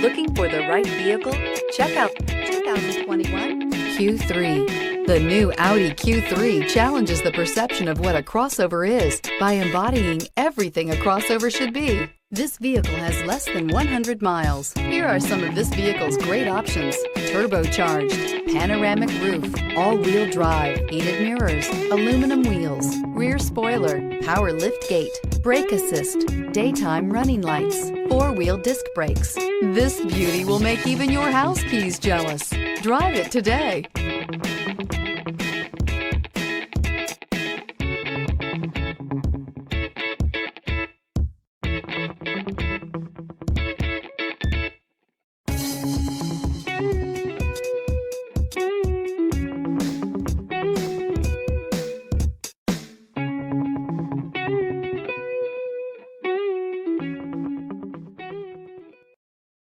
Looking for the right vehicle? Check out 2021 Q3. The new Audi Q3 challenges the perception of what a crossover is by embodying everything a crossover should be. This vehicle has less than 100 miles. Here are some of this vehicle's great options: turbocharged, panoramic roof, all-wheel drive, heated mirrors, aluminum wheels, rear spoiler, power liftgate, brake assist, daytime running lights, four-wheel disc brakes. This beauty will make even your house keys jealous. Drive it today.